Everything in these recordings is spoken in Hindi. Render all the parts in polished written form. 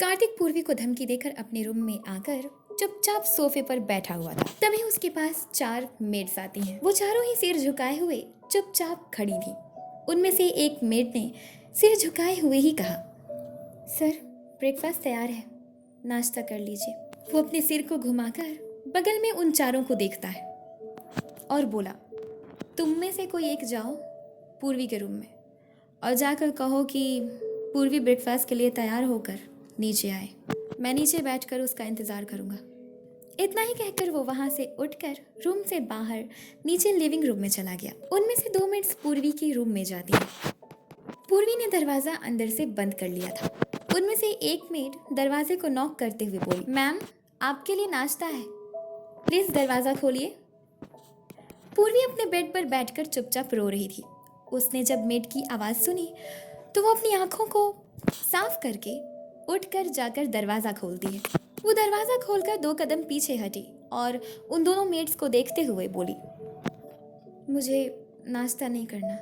कार्तिक पूर्वी को धमकी देकर अपने रूम में आकर चुपचाप सोफे पर बैठा हुआ था। तभी उसके पास 4 मेड्स आती हैं। वो चारों ही सिर झुकाए हुए चुपचाप खड़ी थी। उनमें से एक मेड ने सिर झुकाए हुए ही कहा, सर ब्रेकफास्ट तैयार है, नाश्ता कर लीजिए। वो अपने सिर को घुमाकर बगल में उन चारों को देखता है और बोला, तुम में से कोई एक जाओ पूर्वी के रूम में और जाकर कहो कि पूर्वी ब्रेकफास्ट के लिए तैयार होकर नीचे आए। मैं नीचे बैठकर उसका इंतज़ार करूँगा। इतना ही कहकर वो वहाँ से उठकर रूम से बाहर नीचे लिविंग रूम में चला गया। उनमें से 2 मेड्स पूर्वी के रूम में जाती हैं। पूर्वी ने दरवाज़ा अंदर से बंद कर लिया था। उनमें से एक मेड दरवाजे को नॉक करते हुए बोली, मैम आपके लिए नाश्ता है, प्लीज़ दरवाज़ा खोलिए। पूर्वी अपने बेड पर बैठकर चुपचाप रो रही थी। उसने जब मेड की आवाज़ सुनी तो वो अपनी आंखों को साफ करके उठकर जाकर दरवाज़ा खोलती है। वो दरवाज़ा खोलकर 2 कदम पीछे हटी और उन दोनों मेड्स को देखते हुए बोली, मुझे नाश्ता नहीं करना,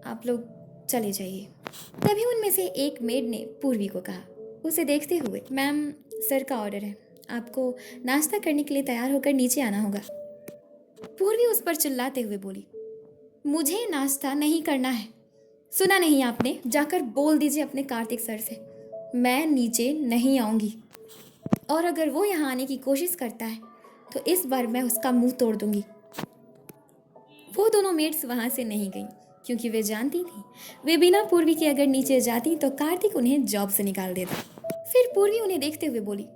आप लोग चले जाइए। तभी उनमें से एक मेड ने पूर्वी को कहा, उसे देखते हुए, मैम सर का ऑर्डर है, आपको नाश्ता करने के लिए तैयार होकर नीचे आना होगा। पूर्वी उस पर चिल्लाते हुए बोली, मुझे नाश्ता नहीं करना है, सुना नहीं आपने? जाकर बोल दीजिए अपने कार्तिक सर से मैं नीचे नहीं आऊँगी, और अगर वो यहाँ आने की कोशिश करता है तो इस बार मैं उसका मुंह तोड़ दूँगी। वो दोनों मेड्स वहाँ से नहीं गईं क्योंकि वे जानती थी वे बिना पूर्वी के अगर नीचे जाती तो कार्तिक उन्हें जॉब से निकाल देता। फिर पूर्वी उन्हें देखते हुए बोली,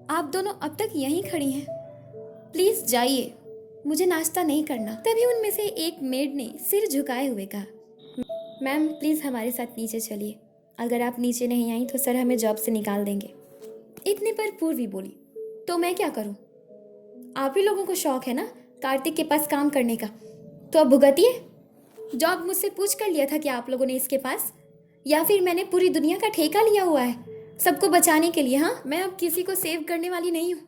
आप दोनों अब तक यहीं खड़ी हैं, प्लीज़ जाइए, मुझे नाश्ता नहीं करना। तभी उनमें से एक मेड ने सिर झुकाए हुए कहा, मैम प्लीज़ हमारे साथ नीचे चलिए, अगर आप नीचे नहीं आई तो सर हमें जॉब से निकाल देंगे। इतने पर पूर्वी बोली, तो मैं क्या करूं? आप ही लोगों को शौक है ना कार्तिक के पास काम करने का, तो अब भुगतिए। जॉब मुझसे पूछ कर लिया था कि आप लोगों ने इसके पास, या फिर मैंने पूरी दुनिया का ठेका लिया हुआ है सबको बचाने के लिए? हाँ, मैं अब किसी को सेव करने वाली नहीं हूँ,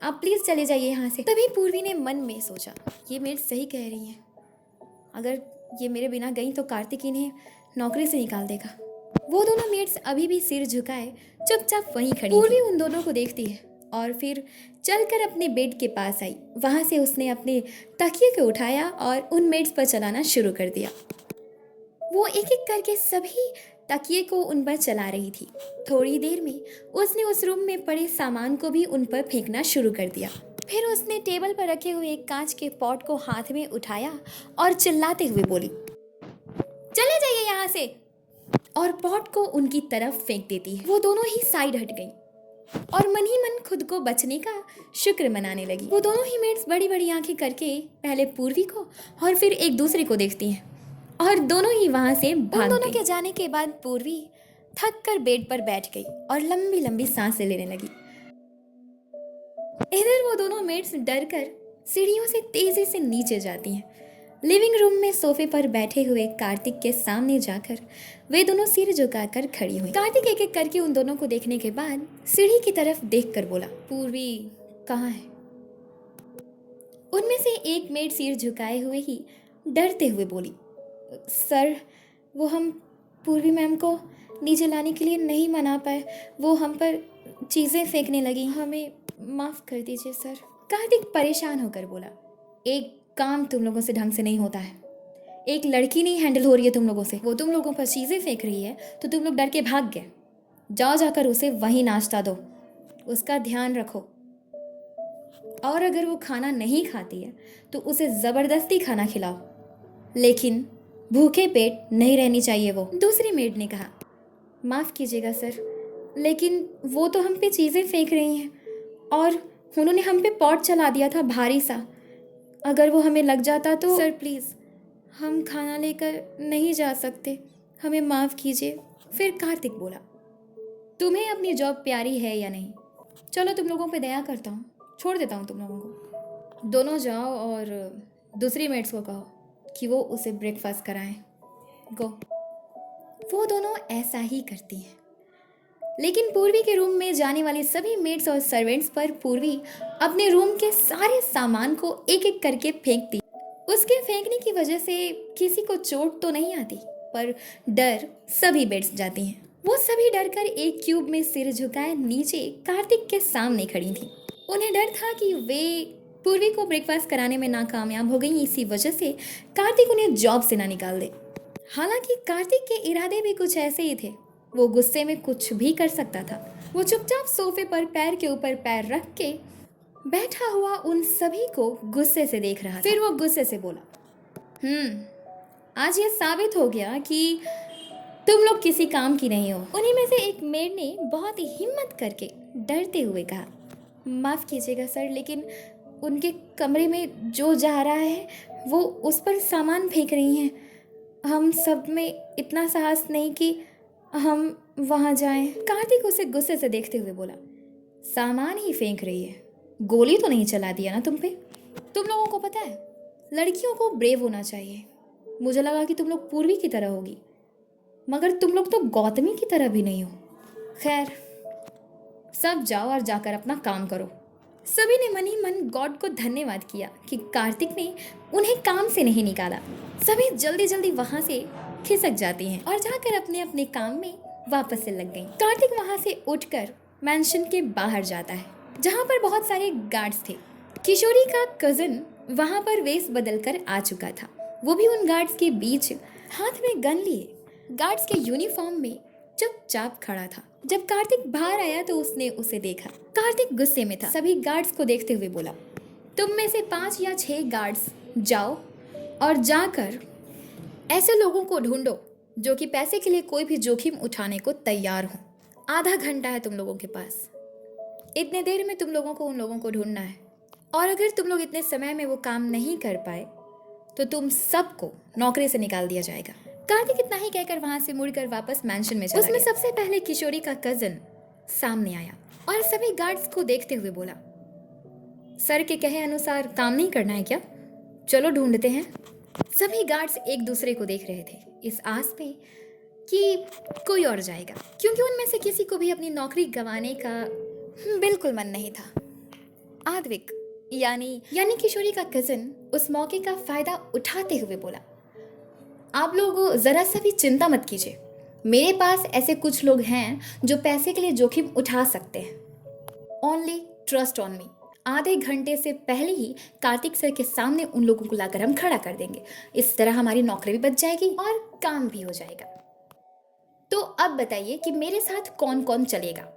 आप प्लीज़ चले जाइए यहाँ से। तभी पूर्वी ने मन में सोचा, ये मेड सही कह रही हैं, अगर ये मेरे बिना गई तो कार्तिक इन्हें नौकरी से निकाल देगा। वो दोनों मेड्स अभी भी सिर झुकाए चुपचाप वहीं खड़ी। पूर्वी उन दोनों को देखती है और फिर चलकर अपने बेड के पास आई। वहाँ से उसने अपने तकिए को उठाया और उन मेड्स पर चलाना शुरू कर दिया। वो एक एक करके सभी तकिए को उन पर चला रही थी। थोड़ी देर में उसने उस रूम में पड़े सामान को भी उन पर फेंकना शुरू कर दिया। फिर उसने टेबल पर रखे हुए एक कांच के पॉट को हाथ में उठाया और चिल्लाते हुए बोली, चले जाइए यहाँ से, और पॉट को उनकी तरफ फेंक देती है। वो दोनों ही साइड हट गईं और मन ही मन खुद को बचने का शुक्र मनाने लगी। वो दोनों ही मेड्स बड़ी बड़ी आंखें करके पहले पूर्वी को और फिर एक दूसरे को देखती हैं और दोनों ही वहां से भाग दोनों के जाने के बाद पूर्वी थक कर बेड पर बैठ गई और लंबी लंबी सांसें लेने लगी। इधर वो दोनों मेड्स डर कर सीढ़ियों से तेजी से नीचे जाती हैं। लिविंग रूम में सोफे पर बैठे हुए कार्तिक के सामने जाकर वे दोनों सिर झुकाकर खड़ी हुई। कार्तिक एक एक करके उन दोनों को देखने के बाद सीढ़ी की तरफ देखकर बोला, पूर्वी कहाँ है? उनमें से एक मेड सिर झुकाए हुए ही डरते हुए बोली, सर वो हम पूर्वी मैम को नीचे लाने के लिए नहीं मना पाए, वो हम पर चीज़ें फेंकने लगी, हमें माफ़ कर दीजिए सर। कार्तिक परेशान होकर बोला, एक काम तुम लोगों से ढंग से नहीं होता है, एक लड़की नहीं हैंडल हो रही है तुम लोगों से, वो तुम लोगों पर चीज़ें फेंक रही है तो तुम लोग डर के भाग गए। जाओ जाकर उसे वहीं नाश्ता दो, उसका ध्यान रखो, और अगर वो खाना नहीं खाती है तो उसे ज़बरदस्ती खाना खिलाओ, लेकिन भूखे पेट नहीं रहनी चाहिए वो। दूसरी मेड ने कहा, माफ़ कीजिएगा सर, लेकिन वो तो हम पे चीज़ें फेंक रही हैं और उन्होंने हम पे पॉट चला दिया था भारी सा, अगर वो हमें लग जाता तो। सर प्लीज़ हम खाना लेकर नहीं जा सकते, हमें माफ़ कीजिए। फिर कार्तिक बोला, तुम्हें अपनी जॉब प्यारी है या नहीं? चलो तुम लोगों पे दया करता हूँ, छोड़ देता हूँ तुम लोगों को, दोनों जाओ और दूसरी मेड्स को कहो कि वो उसे ब्रेकफास्ट कराएं, गो। वो दोनों ऐसा ही करती हैं। लेकिन पूर्वी के रूम में जाने वाली सभी मेड्स और सर्वेंट्स पर पूर्वी अपने रूम के सारे सामान को एक एक करके फेंकती। उसके फेंकने की वजह से किसी को चोट तो नहीं आती, पर डर सभी बैठ जाती हैं। वो सभी डरकर एक क्यूब में सिर झुकाए नीचे कार्तिक के सामने खड़ी थी। उन्हें डर था कि वे पूर्वी को ब्रेकफास्ट कराने में नाकामयाब हो गई, इसी वजह से कार्तिक उन्हें जॉब से ना निकाल दे। हालांकि कार्तिक के इरादे भी कुछ ऐसे ही थे। वो गुस्से में कुछ भी कर सकता था। वो चुपचाप सोफे पर पैर के ऊपर पैर रख के बैठा हुआ उन सभी को गुस्से से देख रहा था। फिर वो गुस्से से बोला, आज ये साबित हो गया कि तुम लोग किसी काम की नहीं हो। उन्हीं में से एक मेड ने बहुत ही हिम्मत करके डरते हुए कहा, माफ़ कीजिएगा सर, लेकिन उनके कमरे में जो जा रहा है वो उस पर सामान फेंक रही हैं। हम सब में इतना साहस नहीं कि हम वहाँ जाएं। कार्तिक उसे गुस्से से देखते हुए बोला, सामान ही फेंक रही है, गोली तो नहीं चला दिया ना तुम पे? तुम लोगों को पता है लड़कियों को ब्रेव होना चाहिए। मुझे लगा कि तुम लोग पूर्वी की तरह होगी, मगर तुम लोग तो गौतमी की तरह भी नहीं हो। खैर, सब जाओ और जाकर अपना काम करो। सभी ने मन ही मन गॉड को धन्यवाद किया कि कार्तिक ने उन्हें काम से नहीं निकाला। सभी जल्दी जल्दी वहां से खिसक जाती हैं और जाकर अपने अपने काम में वापस से लग गईं। कार्तिक वहां से उठकर मैंशन के बाहर जाता है, जहां पर बहुत सारे गार्ड्स थे। किशोरी का कजिन वहां पर वेश बदलकर आ चुका था। वो भी उन गार्ड्स के बीच हाथ में गन लिए गार्ड्स के यूनिफॉर्म में चुपचाप खड़ा था। जब कार्तिक बाहर आया तो उसने उसे देखा। कार्तिक गुस्से में था। सभी गार्ड्स को देखते हुए बोला, तुम में से 5 या 6 गार्ड्स जाओ और जाकर ऐसे लोगों को ढूंढो जो कि पैसे के लिए कोई भी जोखिम उठाने को तैयार हो। आधा घंटा है तुम लोगों के पास। इतने देर में तुम लोगों को उन लोगों को ढूंढना है, और अगर तुम लोग इतने समय में वो काम नहीं कर पाए तो तुम सबको नौकरी से निकाल दिया जाएगा। कार्तिक इतना ही कहकर वहां से मुड़कर वापस मैंशन में चला गया। सबसे पहले किशोरी का कजन सामने आया और सभी गार्ड्स को देखते हुए बोला, सर के कहे अनुसार काम नहीं करना है क्या? चलो ढूंढते हैं। सभी गार्ड्स एक दूसरे को देख रहे थे, इस आस में कि कोई और जाएगा, क्योंकि उनमें से किसी को भी अपनी नौकरी गंवाने का बिल्कुल मन नहीं था। आद्विक यानी किशोरी का कजन उस मौके का फायदा उठाते हुए बोला, आप लोग जरा सा भी चिंता मत कीजिए, मेरे पास ऐसे कुछ लोग हैं जो पैसे के लिए जोखिम उठा सकते हैं। Only trust on me. आधे घंटे से पहले ही कार्तिक सर के सामने उन लोगों को लाकर हम खड़ा कर देंगे। इस तरह हमारी नौकरी भी बच जाएगी और काम भी हो जाएगा। तो अब बताइए कि मेरे साथ कौन कौन चलेगा?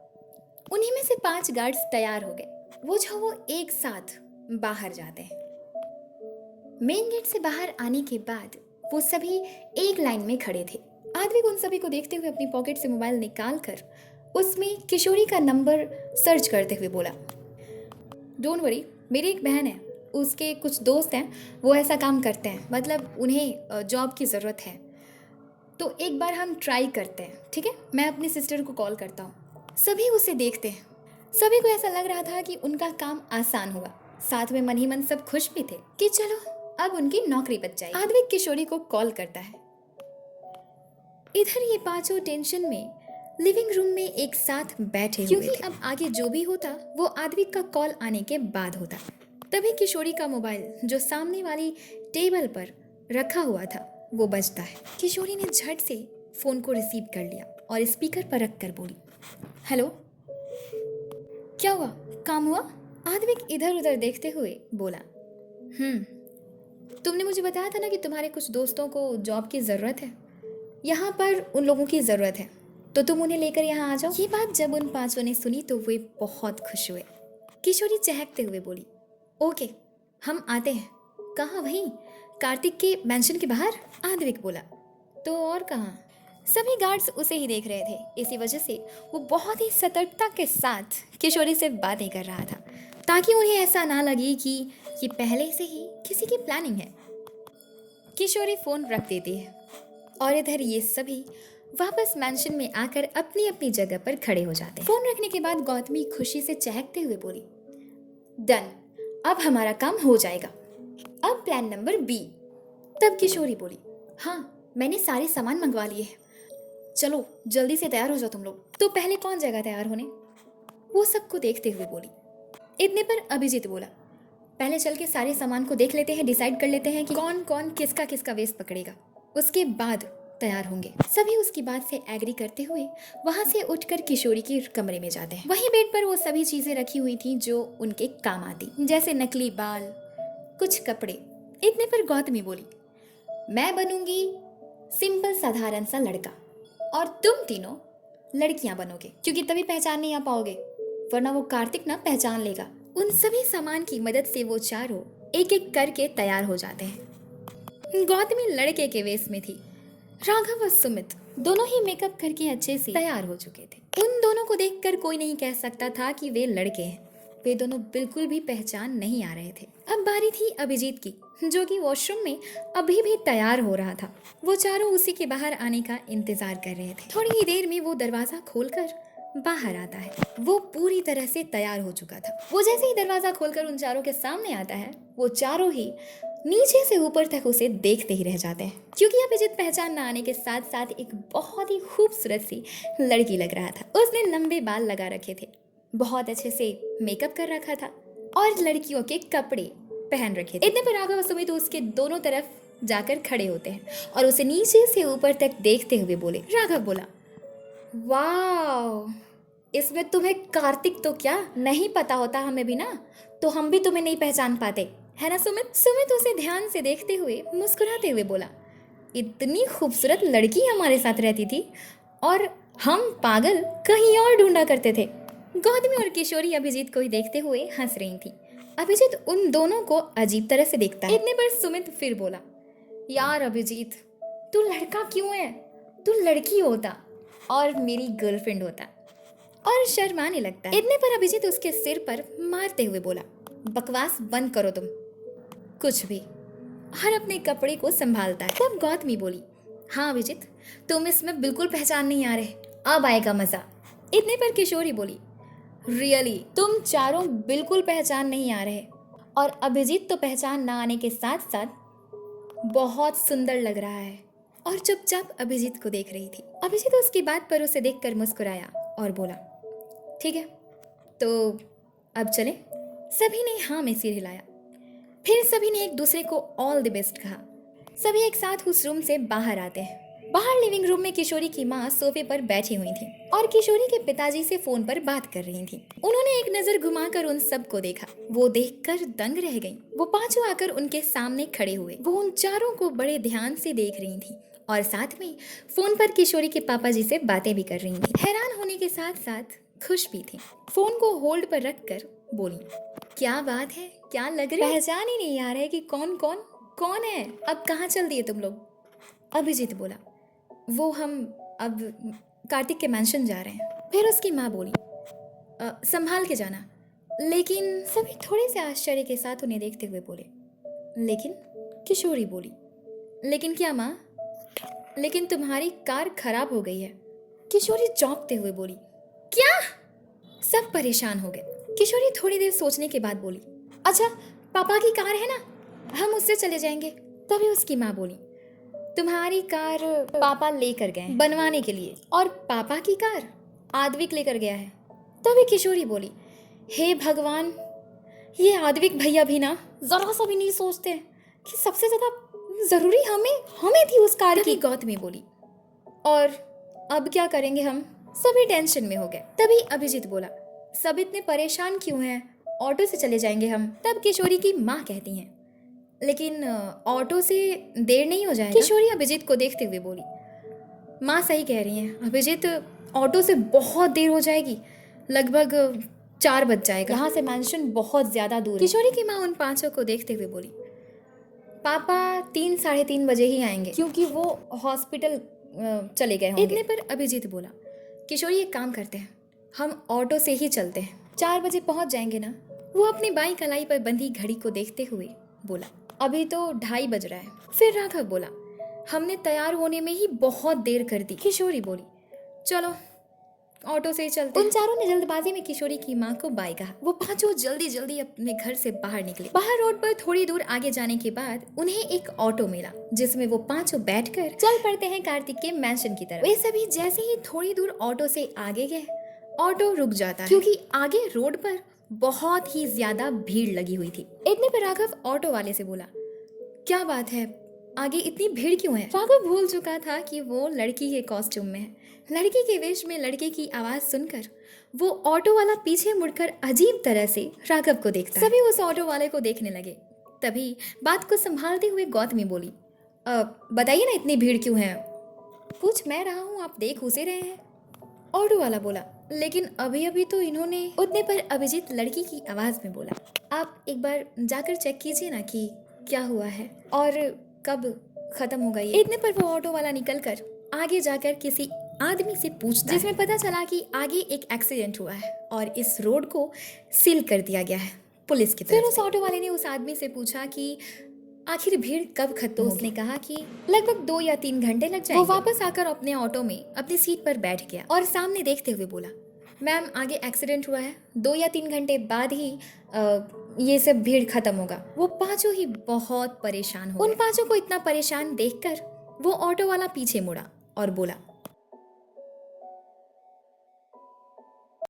उन्हीं में से 5 गार्ड्स तैयार हो गए। वो एक साथ बाहर जाते हैं। मेन गेट से बाहर आने के बाद वो सभी एक लाइन में खड़े थे। आदमी उन सभी को देखते हुए अपनी पॉकेट से मोबाइल निकालकर उसमें किशोरी का नंबर सर्च करते हुए बोला, डोंट वरी, मेरी एक बहन है, उसके कुछ दोस्त हैं, वो ऐसा काम करते हैं, मतलब उन्हें जॉब की ज़रूरत है, तो एक बार हम ट्राई करते हैं, ठीक है? मैं अपनी सिस्टर को कॉल करता हूँ। सभी उसे देखते हैं। सभी को ऐसा लग रहा था कि उनका काम आसान हुआ। साथ में मन ही मन सब खुश भी थे कि चलो अब उनकी नौकरी बच जाएगी। आद्विक किशोरी को कॉल करता है। इधर ये पांचों टेंशन में लिविंग रूम में एक साथ बैठे हुए थे, क्योंकि अब आगे जो भी होता वो आद्विक का कॉल आने के बाद होता। तभी किशोरी का मोबाइल जो सामने वाली टेबल पर रखा हुआ था वो बजता है। किशोरी ने झट से फोन को रिसीव कर लिया और स्पीकर पर रख कर बोली, हेलो, क्या हुआ, काम हुआ? आद्विक इधर उधर देखते हुए बोला, तुमने मुझे बताया था ना कि तुम्हारे कुछ दोस्तों को जॉब की ज़रूरत है, यहाँ पर उन लोगों की ज़रूरत है, तो तुम उन्हें लेकर यहाँ आ जाओ। ये बात जब उन पांचों ने सुनी तो वे बहुत खुश हुए। किशोरी चहकते हुए बोली, ओके, हम आते हैं। कहाँ? वहीं कार्तिक के मैंशन के बाहर? आद्विक बोला, तो और कहाँ? सभी गार्ड्स उसे ही देख रहे थे, इसी वजह से वो बहुत ही सतर्कता के साथ किशोरी से बातें कर रहा था, ताकि उन्हें ऐसा ना लगे कि ये पहले से ही किसी की प्लानिंग है। किशोरी फोन रख देती है और इधर ये सभी वापस मैंशन में आकर अपनी अपनी जगह पर खड़े हो जाते हैं। फोन रखने के बाद गौतमी खुशी से चहकते हुए बोली, डन, अब हमारा काम हो जाएगा। अब प्लान नंबर बी। तब किशोरी बोली, हाँ, मैंने सारे सामान मंगवा लिए हैं, चलो जल्दी से तैयार हो जाओ तुम लोग। तो पहले कौन जाएगा तैयार होने? वो सबको देखते हुए बोली। इतने पर अभिजीत बोला, पहले चल के सारे सामान को देख लेते हैं, डिसाइड कर लेते हैं कि कौन कौन किसका किसका वेस्ट पकड़ेगा, उसके बाद तैयार होंगे। सभी उसकी बात से एग्री करते हुए वहां से उठकर किशोरी के कमरे में जाते हैं। वहीं बेड पर वो सभी चीजें रखी हुई थी जो उनके काम आती, जैसे नकली बाल, कुछ कपड़े। इतने पर गौतमी बोली, मैं बनूंगी सिंपल साधारण सा लड़का और तुम तीनों लड़कियां बनोगे, क्योंकि तभी पहचान नहीं आ पाओगे, वरना वो कार्तिक ना पहचान लेगा। उन सभी सामान की मदद से वो चारों एक एक करके तैयार हो जाते हैं। गौतमी लड़के के वेश में थी। राघव और सुमित दोनों ही मेकअप करके अच्छे से तैयार हो चुके थे। उन दोनों को देखकर कोई नहीं कह सकता था कि वे लड़के हैं। वे दोनों बिल्कुल भी पहचान नहीं आ रहे थे। अब बारी थी अभिजीत की, जो कि वॉशरूम में अभी भी तैयार हो रहा था। वो चारों उसी के बाहर आने का इंतजार कर रहे थे। थोड़ी ही देर में वो दरवाजा खोलकर बाहर आता है। वो पूरी तरह से तैयार हो चुका था। वो जैसे ही दरवाजा खोलकर उन चारों के सामने आता है, वो चारों ही नीचे से ऊपर तक उसे देखते ही रह जाते हैं, क्योंकि अभिजीत पहचान न आने के साथ साथ एक बहुत ही खूबसूरत सी लड़की लग रहा था। उसने लंबे बाल लगा रखे थे, बहुत अच्छे से मेकअप कर रखा था और लड़कियों के कपड़े पहन रखे थे। इतने पर राघव और सुमित उसके दोनों तरफ जाकर खड़े होते हैं और उसे नीचे से ऊपर तक देखते हुए बोले। राघव बोला, वाह, इसमें तुम्हें कार्तिक तो क्या नहीं पता होता, हमें भी ना, तो हम भी तुम्हें नहीं पहचान पाते, है ना सुमित? सुमित उसे ध्यान से देखते हुए मुस्कुराते हुए बोला, इतनी खूबसूरत लड़की हमारे साथ रहती थी और हम पागल कहीं और ढूंढा करते थे। गौतमी और किशोरी अभिजीत को ही देखते हुए हंस रही थी। अभिजीत उन दोनों को अजीब तरह से देखता है। इतने पर सुमित फिर बोला, यार अभिजीत, तू लड़का क्यों है? तू लड़की होता और मेरी गर्लफ्रेंड होता, और शर्माने लगता है। इतने पर अभिजीत उसके सिर पर मारते हुए बोला, बकवास बंद करो तुम, कुछ भी, हर अपने कपड़े को संभालता है। तब गौतमी बोली, हाँ अभिजीत, तुम इसमें बिल्कुल पहचान नहीं आ रहे, अब आएगा मजा। इतने पर किशोरी बोली, रियली तुम चारों बिल्कुल पहचान नहीं आ रहे, और अभिजीत तो पहचान ना आने के साथ साथ बहुत सुंदर लग रहा है, और चुपचाप अभिजीत को देख रही थी। अभिजीत उसकी बात पर उसे देखकर मुस्कुराया और बोला, ठीक है, तो अब चलें? सभी ने हाँ में सिर हिलाया। फिर सभी ने एक दूसरे को ऑल द बेस्ट कहा। सभी एक साथ उस रूम से बाहर आते हैं। बाहर लिविंग रूम में किशोरी की माँ सोफे पर बैठी हुई थी और किशोरी के पिताजी से फोन पर बात कर रही थी। उन्होंने एक नजर घुमाकर उन सबको देखा। वो देखकर दंग रह गईं। वो पांचों आकर उनके सामने खड़े हुए। वो उन चारों को बड़े ध्यान से देख रही थी और साथ में फोन पर किशोरी के पापा जी से बातें भी कर रही थी। हैरान होने के साथ साथ खुश भी थी। फोन को होल्ड पर रखकर बोली, क्या बात है, क्या लग रही है? पहचान ही नहीं आ रहा है कि कौन कौन कौन है। अब कहाँ चल दिए तुम लोग? अभिजीत बोला, वो हम अब कार्तिक के मैंशन जा रहे हैं। फिर उसकी माँ बोली, संभाल के जाना। लेकिन सभी थोड़े से आश्चर्य के साथ उन्हें देखते हुए बोले, लेकिन? किशोरी बोली, लेकिन क्या माँ? लेकिन तुम्हारी कार खराब हो गई है। किशोरी चौंकते हुए बोली, क्या? सब परेशान हो गए। किशोरी थोड़ी देर सोचने के बाद बोली, अच्छा, पापा की कार है ना, हम उससे चले जाएंगे। तभी उसकी माँ बोली, तुम्हारी कार पापा लेकर गए बनवाने के लिए, और पापा की कार आद्विक लेकर गया है। तभी किशोरी बोली, हे भगवान, ये आद्विक भैया भी ना जरा सा भी नहीं सोचते कि सबसे ज्यादा जरूरी हमें थी उस कार की। गौतमी बोली, और अब क्या करेंगे हम? सभी टेंशन में हो गए। तभी अभिजीत बोला, सब इतने परेशान क्यों हैं? ऑटो से चले जाएंगे हम। तब किशोरी की माँ कहती हैं, लेकिन ऑटो से देर नहीं हो जाएगा? किशोरी अभिजीत को देखते हुए बोली, माँ सही कह रही हैं अभिजीत, ऑटो से बहुत देर हो जाएगी, लगभग 4 बज जाएगा। यहाँ से मैंशन बहुत ज्यादा दूर है। किशोरी की माँ उन पांचों को देखते हुए बोली, पापा 3 साढ़े 3 बजे ही आएंगे, क्योंकि वो हॉस्पिटल चले गए होंगे। इतने पर अभिजीत बोला, किशोरी एक काम करते हैं, हम ऑटो से ही चलते हैं, 4 बजे पहुंच जाएंगे ना। वो अपनी बाई कलाई पर बंधी घड़ी को देखते हुए बोला, अभी तो 2:30 बज रहा है। फिर राघव बोला, हमने तैयार होने में ही बहुत देर कर दी। किशोरी बोली, चलो ऑटो से ही चलते। उन चारों ने जल्दबाजी में किशोरी की माँ को बाय कहा। वो पांचों जल्दी जल्दी अपने घर से बाहर निकले। बाहर रोड पर थोड़ी दूर आगे जाने के बाद उन्हें एक ऑटो मिला, जिसमें वो पांचों बैठकर चल पड़ते हैं कार्तिक के मैंशन की तरफ। वे सभी जैसे ही थोड़ी दूर ऑटो से आगे गए, ऑटो रुक जाता है, क्योंकि आगे रोड पर बहुत ही ज्यादा भीड़ लगी हुई थी। इतने पर राघव ऑटो वाले से बोला, क्या बात है, आगे इतनी भीड़ क्यों है? राघव भूल चुका था कि वो लड़की के कॉस्ट्यूम में है। लड़की के वेश में लड़के की आवाज सुनकर वो ऑटो वाला पीछे मुड़कर अजीब तरह से राघव को देखता है। सभी उस ऑटो वाले को देखने लगे। तभी बात को संभालते हुए गौतमी बोली, बताइए ना इतनी भीड़ क्यों है? पूछ मैं रहा हूँ, आप देख उसे रहे हैं। ऑटो वाला बोला, लेकिन अभी अभी तो इन्होंने। उतने पर अभिजीत लड़की की आवाज में बोला, आप एक बार जाकर चेक कीजिए ना कि क्या हुआ है और कब खत्म होगा ये। इतने पर वो ऑटो वाला निकलकर आगे जाकर किसी आदमी से पूछता जिसमें पता चला कि आगे एक एक्सीडेंट हुआ है और इस रोड को सील कर दिया गया है पुलिस की तरफ। फिर उस ऑटो वाले ने उस आदमी से पूछा कि आखिर भीड़ कब खत्म? तो उसने कहा कि लगभग 2 या 3 घंटे लग जाएंगे। वो वापस आकर अपने ऑटो में अपनी सीट पर बैठ गया और सामने देखते हुए बोला, मैम आगे एक्सीडेंट हुआ है, 2 या 3 घंटे बाद ही ये सब भीड़ खत्म होगा। वो पांचों ही बहुत परेशान हो गए। उन पांचों को इतना परेशान देखकर वो ऑटो वाला पीछे मुड़ा और बोला,